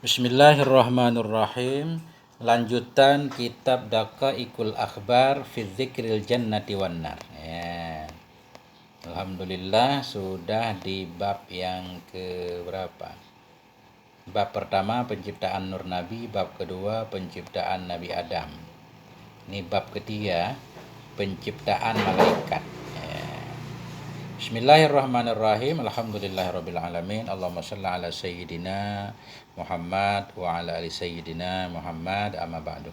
Bismillahirrahmanirrahim. Lanjutan kitab Daqaiqul Akhbar fi Dzikril Jannati wan Nar. Ya. Alhamdulillah sudah di bab yang ke berapa? Bab pertama penciptaan Nur Nabi, bab kedua penciptaan Nabi Adam. Ini bab ketiga penciptaan malaikat. Bismillahirrahmanirrahim. Alhamdulillahirabbil alamin. Allahumma shalli ala sayyidina Muhammad wa ala ali sayyidina Muhammad, amma ba'du.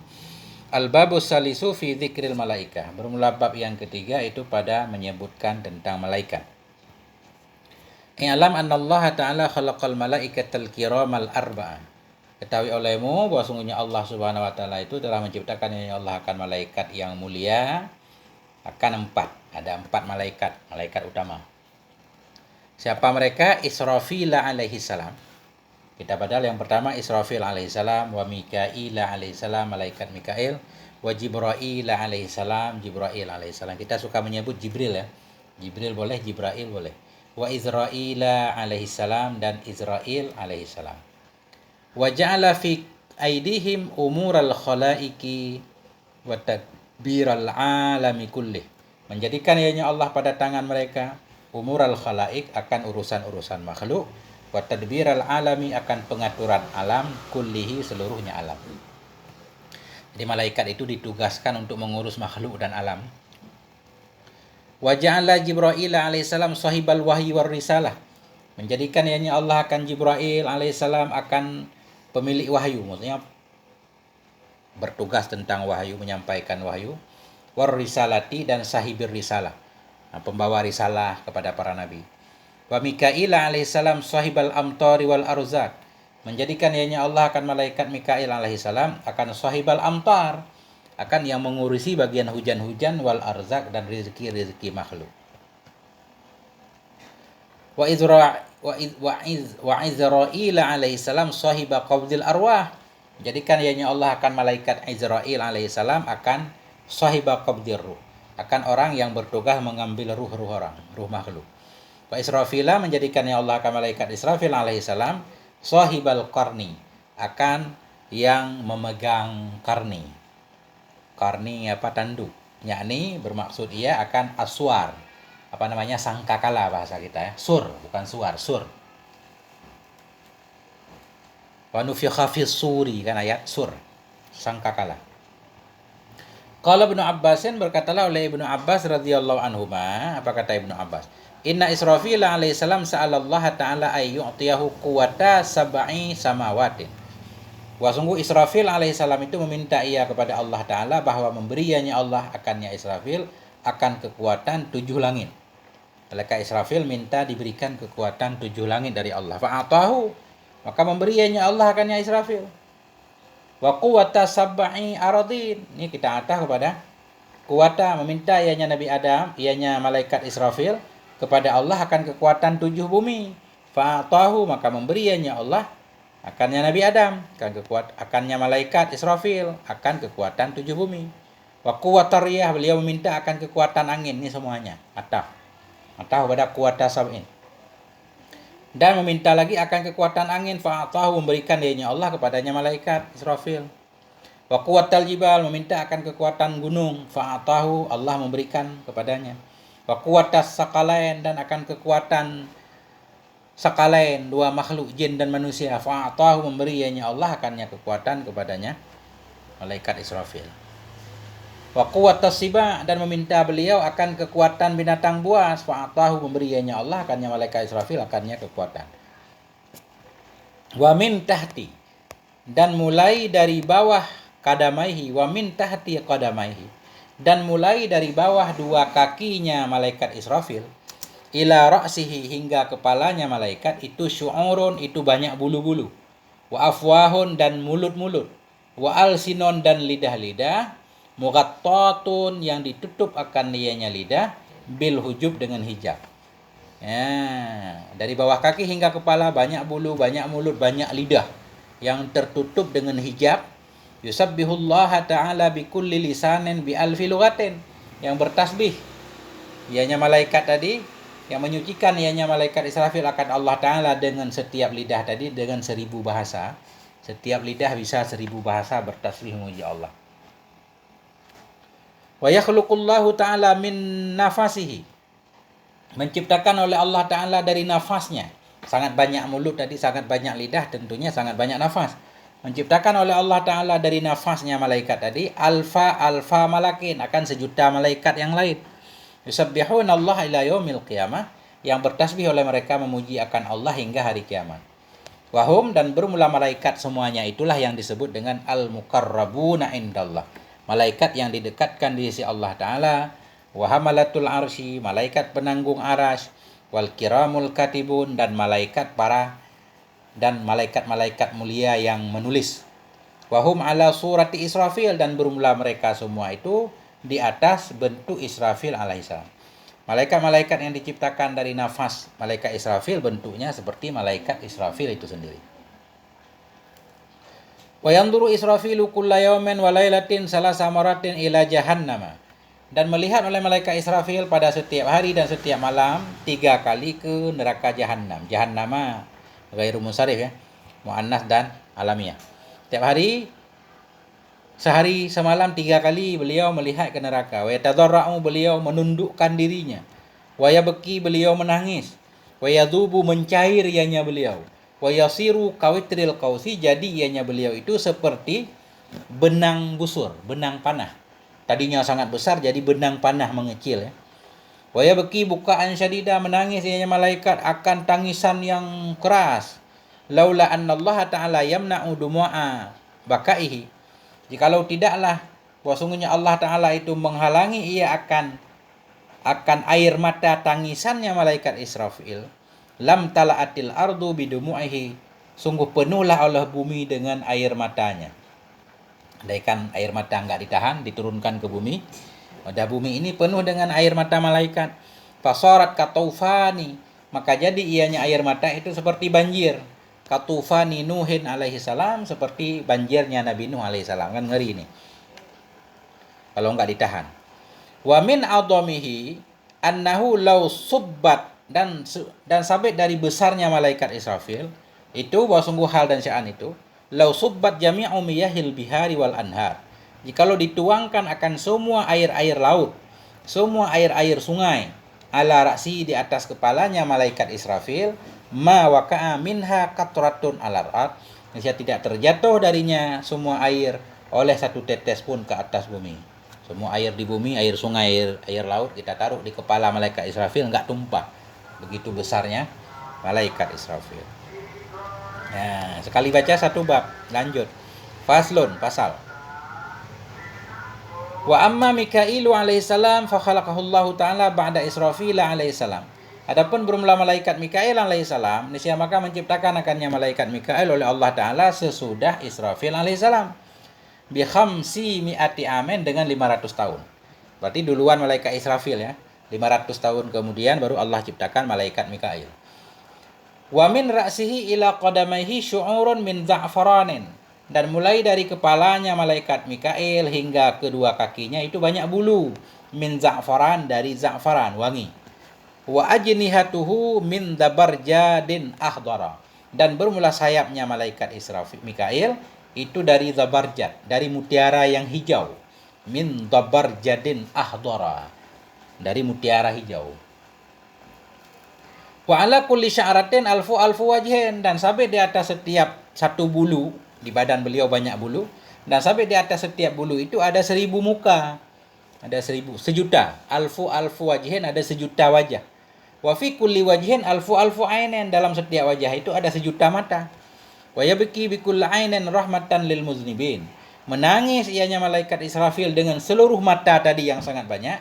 Al-babus salisu fi dzikril malaikah. Bermula bab yang ketiga itu pada menyebutkan tentang malaikat. I'lam anna Allah Ta'ala khalaqal malaikatal kiramal arba'ah. Ketahui olehmu bahwa sungguhnya Allah Subhanahu wa taala itu telah menciptakan yang Allah akan malaikat yang mulia akan 4. Ada 4 malaikat utama. Siapa mereka? Israfil alaihi salam. Kita padahal yang pertama Israfil alaihi salam, wa Mikail alaihi salam, malaikat Mikail, wa Jibril alaihi salam, Jibril alaihi salam. Kita suka menyebut Jibril ya. Jibril boleh, Jibril boleh. Wa Israil alaihi salam dan Israil alaihi salam. Wa ja'ala fi aidihim umural khalaiqi wa tadbiral alami kullih. Menjadikan ianya Allah pada tangan mereka umural khalaik akan urusan-urusan makhluk, wa tadbiral alami akan pengaturan alam kullihi seluruhnya alam. Jadi malaikat itu ditugaskan untuk mengurus makhluk dan alam. Wa ja'ala Jibril alaihissalam sahibal wahyi war risalah. Menjadikan ianya Allah akan Jibril alaihissalam akan pemilik wahyu, maksudnya bertugas tentang wahyu, menyampaikan wahyu, war risalati dan sahibir risalah, pembawa risalah kepada para nabi. Wa Mikail alaihissalam sahibal amtari wal arzak. Menjadikan ianya Allah akan malaikat Mikail alaihissalam akan sahibal amtar, akan yang mengurusi bagian hujan-hujan, wal arzak dan rezeki-rezeki makhluk. Wa Izrail alaihissalam sahiba qabdil arwah. Menjadikan ianya Allah akan malaikat Izrail alaihissalam akan sahiba qabdir ruh, akan orang yang bertugas mengambil ruh-ruh orang, ruh makhluk. Wa Israfila menjadikan yang Allah akan malaikat Israfil alaihissalam sahibal qarni, akan yang memegang karni. Karni apa? Tanduk. Yakni bermaksud ia akan aswar. Apa namanya? Sangkakala bahasa kita ya. Sur, bukan suar, sur. Wa nufikha fis suri, kan ayat sur. Sangkakala. Qala Ibnu Abbasin, berkatalah oleh Ibnu Abbas radhiyallahu anhuma, apa kata Ibnu Abbas? Inna Israfil alaihissalam sa'alallah ta'ala ayyu'tiyahu quwata sab'i samawatin. Wa sungguh Israfil alaihissalam itu meminta ia kepada Allah Ta'ala bahwa memberiannya Allah akannya Israfil akan kekuatan 7 langit. Malaikat Israfil minta diberikan kekuatan 7 langit dari Allah. Fa'atahu, maka memberiannya Allah akannya Israfil. Wa quwata sab'i aradin. Ini kita atah kepada kuwata, meminta ianya Nabi Adam, ianya malaikat Israfil kepada Allah akan kekuatan 7 bumi. Fa'atahu, maka memberiannya Allah akannya Nabi Adam, akannya malaikat Israfil akan kekuatan 7 bumi. Wa quwatar riyah, beliau meminta akan kekuatan angin. Ini semuanya atah kepada kuwata sab'in. Dan meminta lagi akan kekuatan angin. Fa'atahu, memberikan ianya Allah kepadanya malaikat Israfil. Wa quwwatal jibal, meminta akan kekuatan gunung. Fa'atahu, Allah memberikan kepadanya. Wa quwwatas sakalain, dan akan kekuatan sakalain, 2 makhluk jin dan manusia. Fa'atahu, memberi ianya Allah akannya kekuatan kepadanya malaikat Israfil. Wa quwwatas siba, dan meminta beliau akan kekuatan binatang buas. Fa'atahu, memberiannya Allah akannya malaikat Israfil akannya kekuatan. Wa min tahti, dan mulai dari bawah qadamaihi, wa min tahti qadamaihi, dan mulai dari bawah 2 kakinya malaikat Israfil, ila ra'sihi, hingga kepalanya malaikat itu syu'urun, itu banyak bulu-bulu. Wa afwahun, dan mulut-mulut. Wa alsinon, dan lidah-lidah. Mughattatun, yang ditutup akan ianya lidah, bil hujub, dengan hijab. Ya, dari bawah kaki hingga kepala banyak bulu, banyak mulut, banyak lidah yang tertutup dengan hijab. Yusabbihullaha ta'ala bi kulli lisanin bi alfi lughatin, yang bertasbih ianya malaikat tadi, yang menyucikan ianya malaikat Israfil akan Allah Ta'ala dengan setiap lidah tadi dengan 1000 bahasa. Setiap lidah bisa 1000 bahasa bertasbih memuji Allah. Wa yakhluqullahu ta'ala min nafasihi. Menciptakan oleh Allah Ta'ala dari nafasnya. Sangat banyak mulut tadi, sangat banyak lidah, tentunya sangat banyak nafas. Menciptakan oleh Allah Ta'ala dari nafasnya malaikat tadi, alfa malakin, akan sejuta malaikat yang lain. Yusabbihuna Allah ila yaumil qiyamah, yang bertasbih oleh mereka memuji akan Allah hingga hari kiamat. Wahum, dan bermula malaikat semuanya itulah yang disebut dengan al-muqarrabuna indallah. Malaikat yang didekatkan di sisi Allah Ta'ala. Wahamalatul arsy, malaikat penanggung arash. Wal kiramul katibun, dan malaikat-malaikat mulia yang menulis. Wahum ala surati Israfil, dan bermula mereka semua itu di atas bentuk Israfil alaihissalam. Malaikat-malaikat yang diciptakan dari nafas malaikat Israfil bentuknya seperti malaikat Israfil itu sendiri. Wa yanzuru Israfilu kulla yawmin wa lailatin salasa maratin ila jahannama. Dan melihat oleh malaikat Israfil pada setiap hari dan setiap malam 3 kali ke neraka Jahannam. Jahannama ghairu munsharif ya, muannas dan alamiah. Setiap hari, sehari semalam 3 kali beliau melihat ke neraka. Wa yatadarra'u, beliau menundukkan dirinya. Wa yabki, beliau menangis. Wa yadhubu, mencair ianya beliau. Wa yasiru kawitril qausi, jadi ianya beliau itu seperti benang busur, benang panah. Tadinya sangat besar jadi benang panah mengecil ya. Wa yabki bukaan syadida, menangis ianya malaikat akan tangisan yang keras. Laula annallaha ta'ala yamna'u dumu'a bakaihi, jikalau tidaklah bahwa sungguhnya Allah Ta'ala itu menghalangi ia akan air mata tangisannya malaikat Israfil, lam tala'atil ardu bidumu'ihi, sungguh penuhlah oleh bumi dengan air matanya. Andaikan air mata enggak ditahan, diturunkan ke bumi, pada bumi ini penuh dengan air mata malaikat. Fasarat kataufani, maka jadi ianya air mata itu seperti banjir. Katufani Nuhin alaihi salam, seperti banjirnya Nabi Nuh alaihi salam. Kan ngeri ini kalau enggak ditahan. Wa min adamihi annahu law subbat, dan sabit dari besarnya malaikat Israfil itu bahwa sungguh hal dan sya'an itu, law subbat jami'u miyahil bihari wal anhar, jikalau dituangkan akan semua air-air laut, semua air-air sungai, ala ra'si, di atas kepalanya malaikat Israfil, ma waqa'a minha qatratun alar ard, niscaya tidak terjatuh darinya semua air oleh satu tetes pun ke atas bumi. Semua air di bumi, air sungai, air laut, kita taruh di kepala malaikat Israfil enggak tumpah. Begitu besarnya malaikat Israfil. Nah, sekali baca satu bab, lanjut. Faslun, pasal. Wa amma Mikailu alaihissalam fa khalaqahullahu ta'ala ba'da Israfil alaihissalam. Adapun bermula malaikat Mikail alaihissalam, niscaya maka menciptakan akannya malaikat Mikail oleh Allah Ta'ala sesudah Israfil alaihissalam. Bi khamsi mi'ati amin, dengan 500 tahun. Berarti duluan malaikat Israfil ya. 500 tahun kemudian baru Allah ciptakan malaikat Mikail. Wa min ra'sihi ila qadamaihi syu'urun min za'faranin, dan mulai dari kepalanya malaikat Mikail hingga kedua kakinya itu banyak bulu. Min za'faran, dari za'faran, wangi. Wa ajnihatuhu min dabarjadin ahdara, dan bermula sayapnya malaikat Israfil Mikail itu dari zabarjad, dari mutiara yang hijau. Min dabarjadin ahdara, dari mutiara hijau. Wa ala kulli sya'ratin alfu wajhin, dan sampai di atas setiap satu bulu, di badan beliau banyak bulu, dan sampai di atas setiap bulu itu ada 1000 muka. Ada 1000, sejuta. Alfu wajhin, ada sejuta wajah. Wa fi kulli wajhin alfu ainen, dalam setiap wajah itu ada sejuta mata. Wa yabki bi kulli ainin rahmatan lil muznibin, menangis ianya malaikat Israfil dengan seluruh mata tadi yang sangat banyak.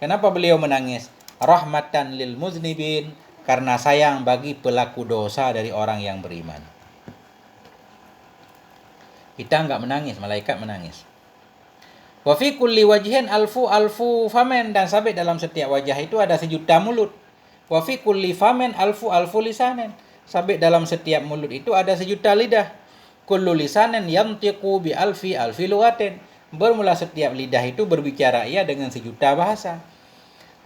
Kenapa beliau menangis? Rahmatan lil muznibin, karena sayang bagi pelaku dosa dari orang yang beriman. Kita enggak menangis, malaikat menangis. Wa fi kulli wajhin alfu famen, dan sampai dalam setiap wajah itu ada sejuta mulut. Wa fi kulli famen alfu lisanen, sampai dalam setiap mulut itu ada sejuta lidah. Kullu lisanen yantiqu bi alfi lughatin, bermula setiap lidah itu berbicara ia dengan sejuta bahasa.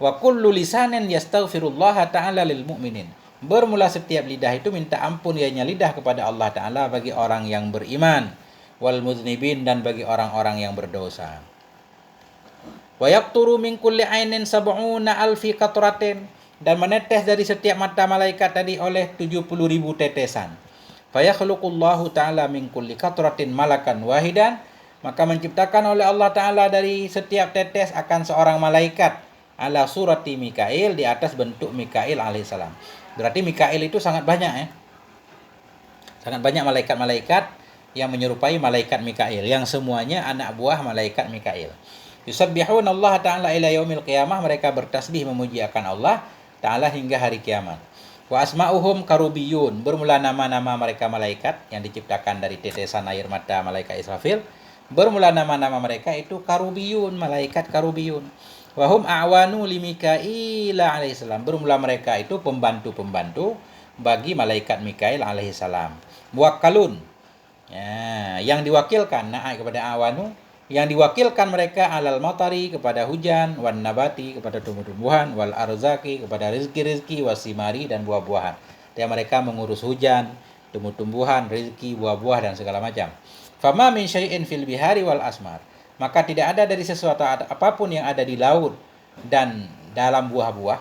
Wa kullu lisanin yastaghfirullah ta'ala lil mu'minin, Bermula setiap lidah itu minta ampun ianya lidah kepada Allah Ta'ala bagi orang yang beriman. Wal muznibin, dan bagi orang-orang yang berdosa. Wa yaqturu min kulli ainin sab'una alfi qatratin, dan menetes dari setiap mata malaikat tadi oleh 70.000 tetesan. Fa yakhluqullahu ta'ala min kulli qatratin malakan wahidan, maka menciptakan oleh Allah Ta'ala dari setiap tetes akan seorang malaikat ala surati Mikail, di atas bentuk Mikail alaihissalam. Berarti Mikail itu sangat banyak ya. Sangat banyak malaikat-malaikat yang menyerupai malaikat Mikail, yang semuanya anak buah malaikat Mikail. Yusabbihuna Allah Ta'ala ila yaumil qiyamah, mereka bertasbih memuji akan Allah Ta'ala hingga hari kiamat. Wa asma'uhum karubiyun, bermula nama-nama mereka malaikat yang diciptakan dari tetesan air mata malaikat Israfil. Bermula nama-nama mereka itu karubiyun, malaikat karubiyun. Wahum a'wanu li Mikail alaihissalam, bermula mereka itu pembantu-pembantu bagi malaikat Mikail alaihissalam. Muwakkalun, ya, yang diwakilkan, na'a kepada awanu, yang diwakilkan mereka alal matari, kepada hujan, wan nabati, kepada tumbuh-tumbuhan, wal arzaki, kepada rizki-rizki, wasimari, dan buah-buahan. Dan mereka mengurus hujan, tumbuh-tumbuhan, rizki, buah-buah, dan segala macam. Fama min syai'in fil bihari wal asmar, maka tidak ada dari sesuatu apapun yang ada di laut dan dalam buah-buah.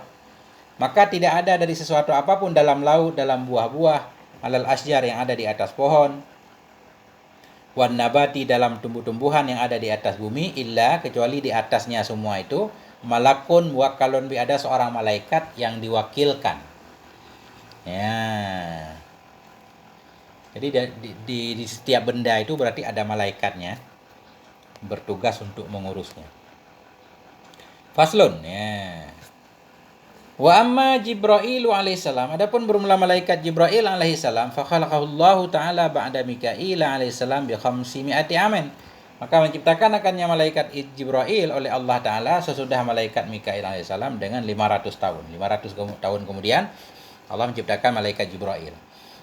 Maka tidak ada dari sesuatu apapun dalam laut, dalam buah-buah, alal asjar, yang ada di atas pohon, wan nabati, dalam tumbuh-tumbuhan yang ada di atas bumi, illa, kecuali di atasnya semua itu, malakun muwakkalun bi, ada seorang malaikat yang diwakilkan. Ya. Jadi di setiap benda itu berarti ada malaikatnya bertugas untuk mengurusnya. Faslun, ya. Wa amma Jibril alaihissalam, adapun bermula malaikat Jibril alaihissalam, fa khalaqahullahu ta'ala ba'da Mikail alaihissalam bi 500 amin, maka menciptakan akannya malaikat Jibril oleh Allah Ta'ala sesudah malaikat Mikail alaihissalam dengan 500 tahun. 500 tahun kemudian Allah menciptakan malaikat Jibril.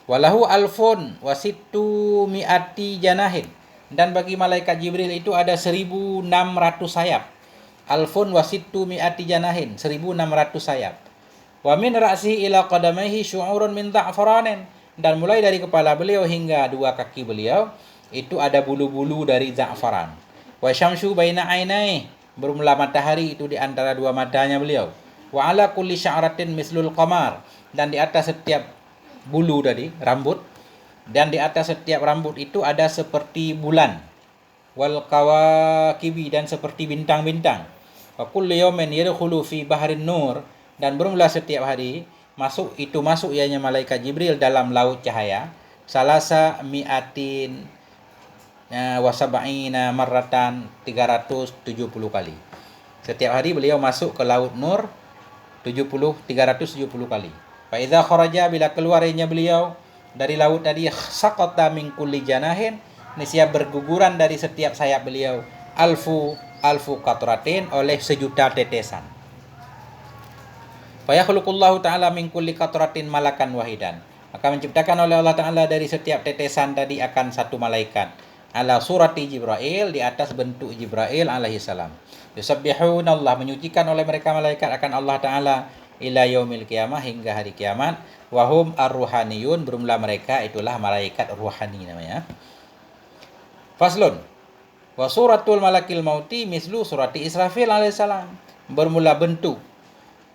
Walahu alfun wasittu mi'ati janahin, dan bagi malaikat Jibril itu ada 1.600 sayap. Alfun wasittu mi'ati janahin, 1.600 sayap. Wa min ra'sihi ila qadamaihi syu'urun min za'faranin, dan mulai dari kepala beliau hingga dua kaki beliau itu ada bulu-bulu dari za'faran. Wa syamsu baina ainai, bermula matahari itu di antara dua matanya beliau. Wa ala kulli sya'ratin mislul qamar, dan di atas setiap bulu tadi, rambut, dan di atas setiap rambut itu ada seperti bulan. Wal kawakibi, dan seperti bintang-bintang. Wa kullu yawmin yadkhulu fi bahrin nur, dan bermula setiap hari masuk ianya malaikat Jibril dalam laut cahaya, salasa mi'atin wa sab'ina marratan, 370 kali. Setiap hari beliau masuk ke laut nur 370 kali. Fa idza kharaja, bila keluarnya beliau dari laut tadi, saqata min kulli janahin, niscaya berguguran dari setiap sayap beliau alfu qatratin, oleh 1.000.000 tetesan. Fa yakhluqullahu ta'ala min kulli qatratin malakan wahidan, maka menciptakan oleh Allah Ta'ala dari setiap tetesan tadi akan satu malaikat, ala surati Jibril, di atas bentuk Jibril alaihissalam. Yusabbihuna Allah, menyucikan oleh mereka malaikat akan Allah Ta'ala ila yaumil qiyamah, hingga hari kiamat. Wahum ar-ruhaniyun, bermula mereka itulah malaikat ruhani namanya. Faslun, wa suratul malakil mauti mislu surati Israfil alaihissalam, bermula bentuk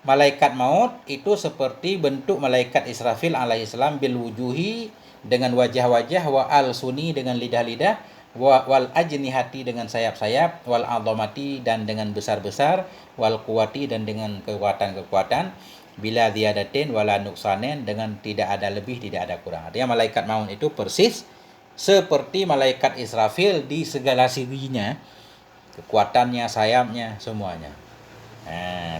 malaikat maut itu seperti bentuk malaikat Israfil alaihissalam, bil wujuhi, dengan wajah-wajah, wa al-suni, dengan lidah-lidah, wal ajnihati, dengan sayap-sayap, wal azamati, dan dengan besar-besar, wal quwati, dan dengan kekuatan-kekuatan, bila ziyadatin wala nuksanen, dengan tidak ada lebih, tidak ada kurang. Artinya malaikat maut itu persis seperti malaikat Israfil di segala sirinya, kekuatannya, sayapnya, semuanya.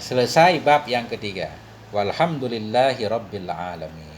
Selesai bab yang ketiga. Walhamdulillahi rabbil alamin.